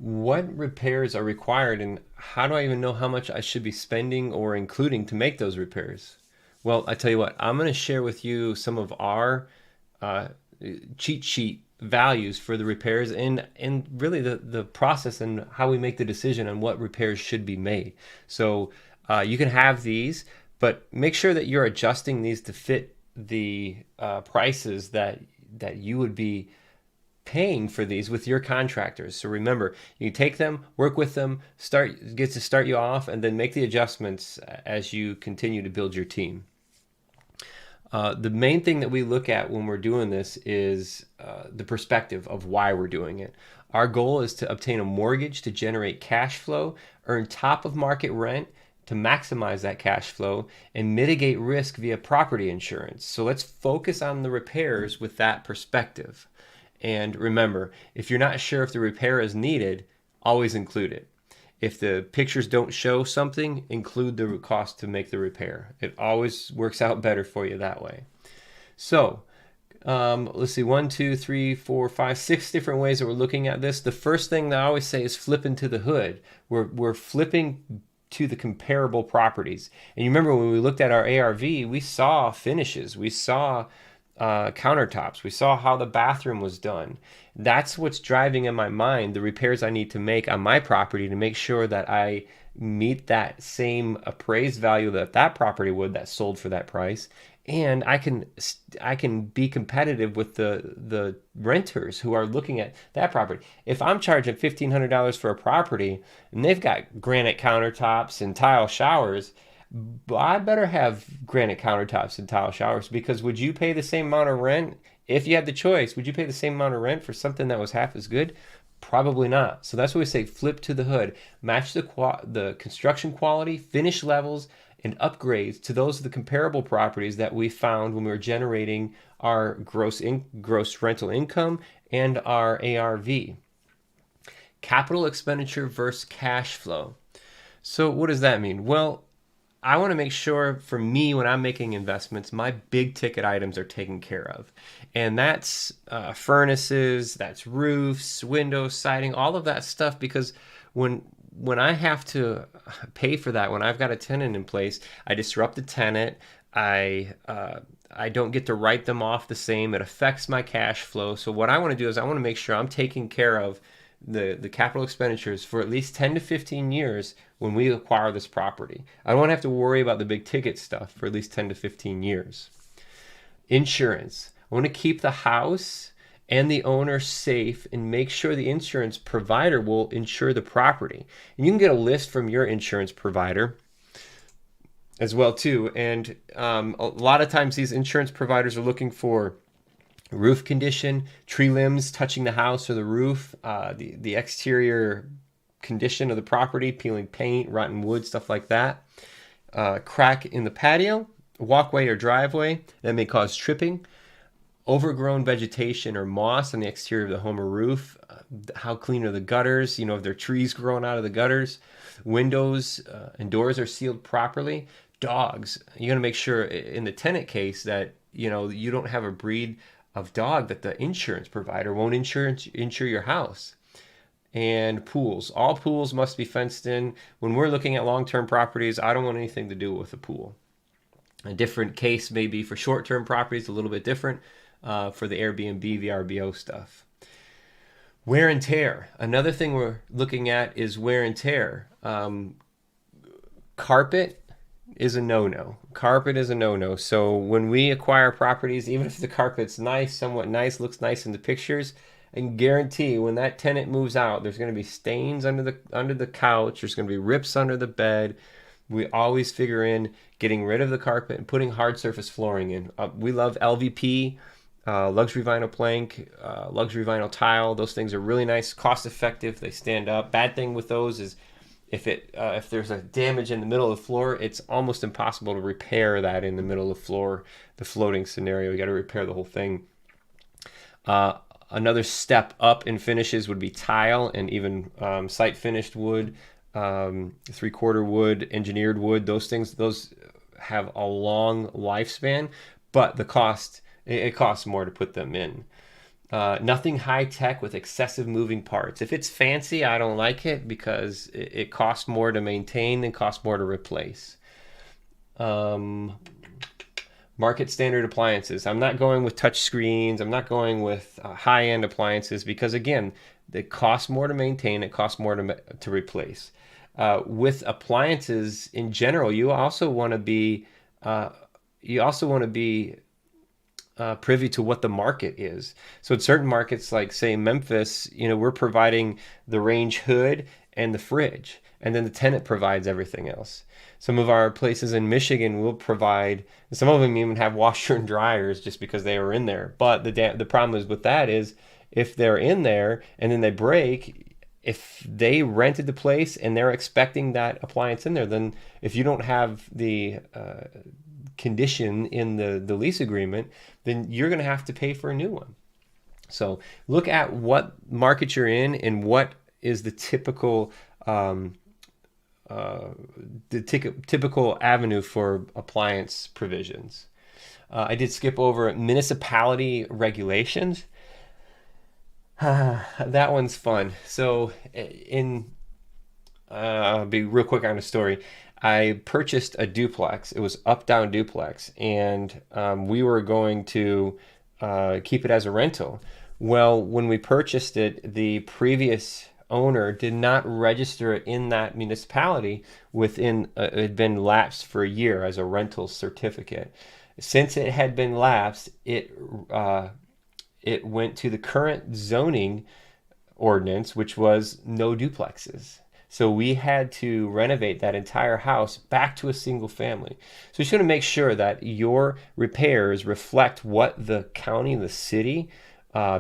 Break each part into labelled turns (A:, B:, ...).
A: what repairs are required, and how do I even know how much I should be spending or including to make those repairs? Well, I tell you what, I'm going to share with you some of our uh, cheat sheet values for the repairs, and really the process and how we make the decision on what repairs should be made. So you can have these, but make sure that you're adjusting these to fit the prices that you would be paying for these with your contractors. So remember, you take them, work with them, start you off, and then make the adjustments as you continue to build your team. The main thing that we look at when we're doing this is the perspective of why we're doing it. Our goal is to obtain a mortgage to generate cash flow, earn top of market rent to maximize that cash flow, and mitigate risk via property insurance. So let's focus on the repairs with that perspective. And remember, if you're not sure if the repair is needed, always include it. If the pictures don't show something, include the cost to make the repair. It always works out better for you that way. So let's see, 1, 2, 3, 4, 5, 6 different ways that we're looking at this. The first thing that I always say is flipping to the hood. We're flipping to the comparable properties. And you remember when we looked at our ARV, we saw finishes, we saw countertops, we saw how the bathroom was done. That's what's driving in my mind the repairs I need to make on my property to make sure that I meet that same appraised value that that property would that sold for that price, and I can be competitive with the renters who are looking at that property. If I'm charging $1,500 for a property and they've got granite countertops and tile showers, I better have granite countertops and tile showers, because would you pay the same amount of rent if you had the choice? Would you pay the same amount of rent for something that was half as good? Probably not. So that's what we say, flip to the hood. Match the construction quality, finish levels, and upgrades to those of the comparable properties that we found when we were generating our gross rental income and our ARV. Capital expenditure versus cash flow. So what does that mean? Well, I want to make sure for me when I'm making investments, my big ticket items are taken care of. And that's furnaces, that's roofs, windows, siding, all of that stuff. Because when I have to pay for that, when I've got a tenant in place, I disrupt the tenant. I don't get to write them off the same. It affects my cash flow. So what I want to do is I want to make sure I'm taking care of the capital expenditures for at least 10 to 15 years when we acquire this property. I don't want to have to worry about the big ticket stuff for at least 10 to 15 years. Insurance. I want to keep the house and the owner safe and make sure the insurance provider will insure the property. And you can get a list from your insurance provider as well too. And a lot of times these insurance providers are looking for roof condition, tree limbs touching the house or the roof, the exterior condition of the property, peeling paint, rotten wood, stuff like that. Crack in the patio, walkway or driveway that may cause tripping. Overgrown vegetation or moss on the exterior of the home or roof. How clean are the gutters? If there are trees growing out of the gutters. Windows and doors are sealed properly. Dogs. You got to make sure in the tenant case that you don't have a breed of dog that the insurance provider won't insure your house. And pools. All pools must be fenced in. When we're looking at long-term properties, I don't want anything to do with a pool. A different case may be for short-term properties, a little bit different for the Airbnb, VRBO stuff. Wear and tear. Another thing we're looking at is wear and tear. Carpet is a no-no. Carpet is a no-no. So when we acquire properties, even if the carpet's nice, somewhat nice, looks nice in the pictures, I can guarantee when that tenant moves out, there's going to be stains under the couch. There's going to be rips under the bed. We always figure in getting rid of the carpet and putting hard surface flooring in. We love LVP, luxury vinyl plank, luxury vinyl tile. Those things are really nice, cost effective. They stand up. Bad thing with those is if there's a damage in the middle of the floor, it's almost impossible to repair that in the middle of the floor, the floating scenario. You got to repair the whole thing. Another step up in finishes would be tile and even site finished wood, 3/4 wood, engineered wood. Those have a long lifespan, but it costs more to put them in. Nothing high tech with excessive moving parts. If it's fancy, I don't like it because it costs more to maintain and costs more to replace. Um, Market standard appliances. I'm not going with touch screens. I'm not going with high end appliances because, again, it costs more to maintain. It costs more to replace. With appliances in general, you also want to be privy to what the market is. So in certain markets, like say Memphis, we're providing the range hood and the fridge, and then the tenant provides everything else. Some of our places in Michigan will provide, some of them even have washer and dryers just because they were in there. But the problem is with that is if they're in there and then they break, if they rented the place and they're expecting that appliance in there, then if you don't have the condition in the lease agreement, then you're going to have to pay for a new one. So look at what market you're in and what is the typical typical avenue for appliance provisions. I did skip over municipality regulations. That one's fun. So I'll be real quick on the story. I purchased a duplex. It was up-down duplex, and we were going to keep it as a rental. Well, when we purchased it, the previous owner did not register it in that municipality within, it had been lapsed for a year as a rental certificate. Since it had been lapsed, it went to the current zoning ordinance, which was no duplexes. So we had to renovate that entire house back to a single family. So you just want to make sure that your repairs reflect what the county, the city,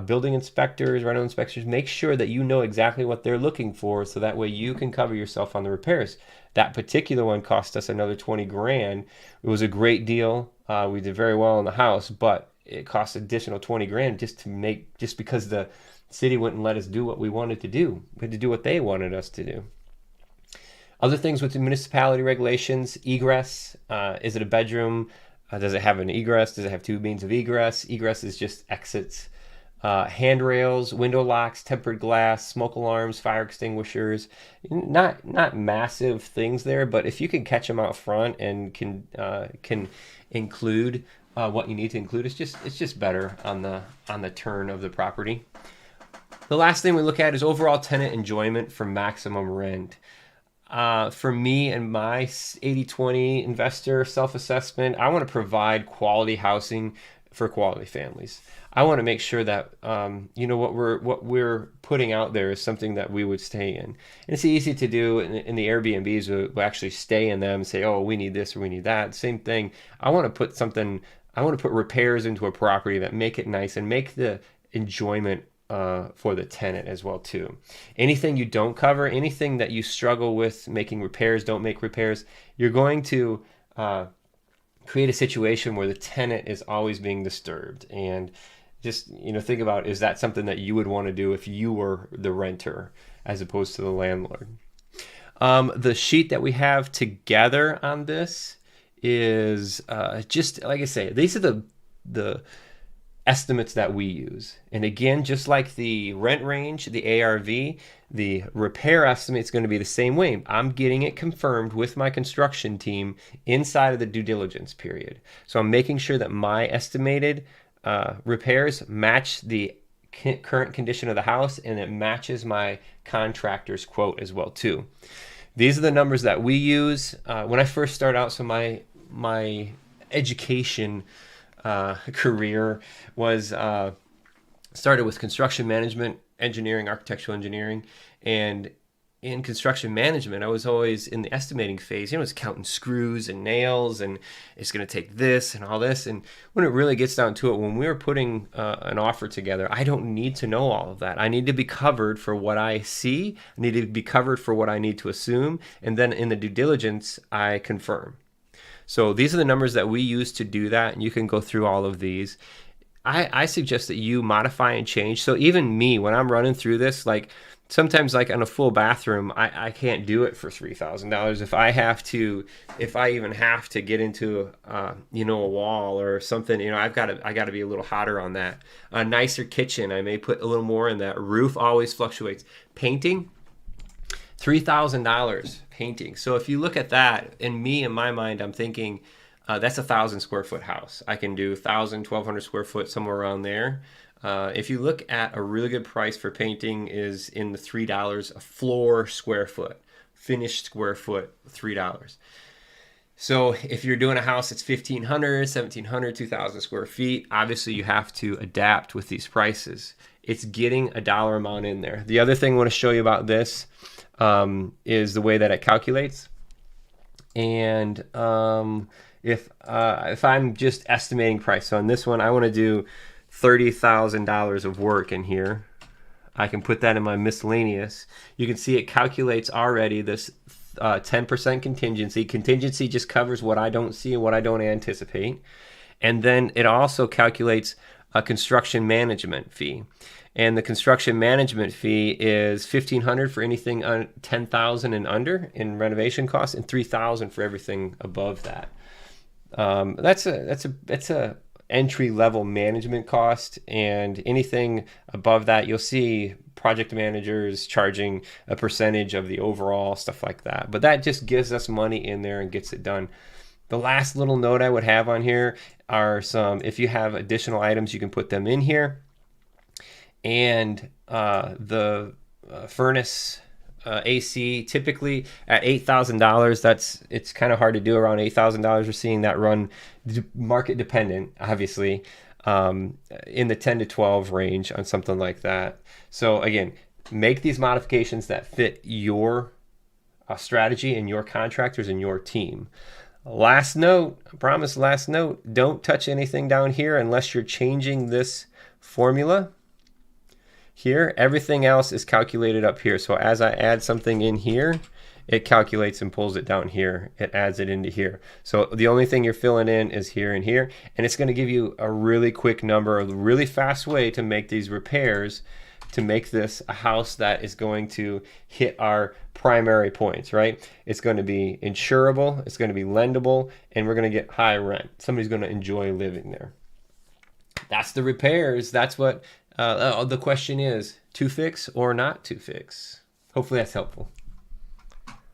A: building inspectors, rental inspectors, make sure that you know exactly what they're looking for, so that way you can cover yourself on the repairs. That particular one cost us another 20 grand. It was a great deal. We did very well in the house, but it cost additional 20 grand just because the city wouldn't let us do what we wanted to do. We had to do what they wanted us to do. Other things with the municipality regulations: egress. Is it a bedroom? Does it have an egress? Does it have two means of egress? Egress is just exits. Handrails, window locks, tempered glass, smoke alarms, fire extinguishers. Not massive things there, but if you can catch them out front and can include what you need to include, it's just better on the turn of the property. The last thing we look at is overall tenant enjoyment for maximum rent. For me and my 80-20 investor self-assessment, I want to provide quality housing for quality families. I want to make sure that what we're putting out there is something that we would stay in. And it's easy to do in the Airbnbs. We'll actually stay in them and say, oh, we need this or we need that. Same thing. I want to put repairs into a property that make it nice and make the enjoyment for the tenant as well too. Anything you don't cover, anything that you struggle with making repairs, don't make repairs, you're going to create a situation where the tenant is always being disturbed. And just think about, is that something that you would want to do if you were the renter as opposed to the landlord? The sheet that we have together on this is just like I say, these are the estimates that we use. And again, just like the rent range, the ARV, the repair estimate is going to be the same way. I'm getting it confirmed with my construction team inside of the due diligence period. So I'm making sure that my estimated repairs match the current condition of the house, and it matches my contractor's quote as well too. These are the numbers that we use. When I first started out, so my education career was started with construction management, engineering, architectural engineering, and in construction management, I was always in the estimating phase. I was counting screws and nails, and it's going to take this and all this. And when it really gets down to it, when we were putting an offer together, I don't need to know all of that. I need to be covered for what I see. I need to be covered for what I need to assume. And then in the due diligence, I confirm. So these are the numbers that we use to do that, and you can go through all of these. I suggest that you modify and change. So even me, when I'm running through this, like sometimes like on a full bathroom, I can't do it for $3,000. If I even have to get into a wall or something, I got to be a little hotter on that. A nicer kitchen, I may put a little more in that. Roof always fluctuates. Painting, $3,000 painting. So if you look at that, in my mind, I'm thinking that's 1,000 square foot house. I can do 1,000, 1,200 square foot, somewhere around there. If you look at a really good price for painting is in the $3 a floor square foot, finished square foot, $3. So if you're doing a house that's 1,500, 1,700, 2,000 square feet, obviously you have to adapt with these prices. It's getting a dollar amount in there. The other thing I want to show you about this is the way that it calculates. And if I'm just estimating price, so on this one I want to do $30,000 of work in here. I can put that in my miscellaneous. You can see it calculates already this 10% contingency. Contingency just covers what I don't see and what I don't anticipate. And then it also calculates a construction management fee. And the construction management fee is $1,500 for anything $10,000 and under in renovation costs, and $3,000 for everything above that. That's a entry level management cost, and anything above that you'll see project managers charging a percentage of the overall, stuff like that. But that just gives us money in there and gets it done. The last little note I would have on here are if you have additional items, you can put them in here. And the furnace AC, typically at $8,000, it's kind of hard to do around $8,000. We're seeing that run market dependent, obviously, in the 10 to 12 range on something like that. So again, make these modifications that fit your strategy and your contractors and your team. Last note, I promise, last note, don't touch anything down here unless you're changing this formula. Here, everything else is calculated up here. So as I add something in here, it calculates and pulls it down here. It adds it into here. So the only thing you're filling in is here and here. And it's going to give you a really quick number, a really fast way to make these repairs, to make this a house that is going to hit our primary points, right? It's going to be insurable, it's going to be lendable, and we're going to get high rent. Somebody's going to enjoy living there. That's the repairs. That's what the question is, to fix or not to fix. Hopefully that's helpful.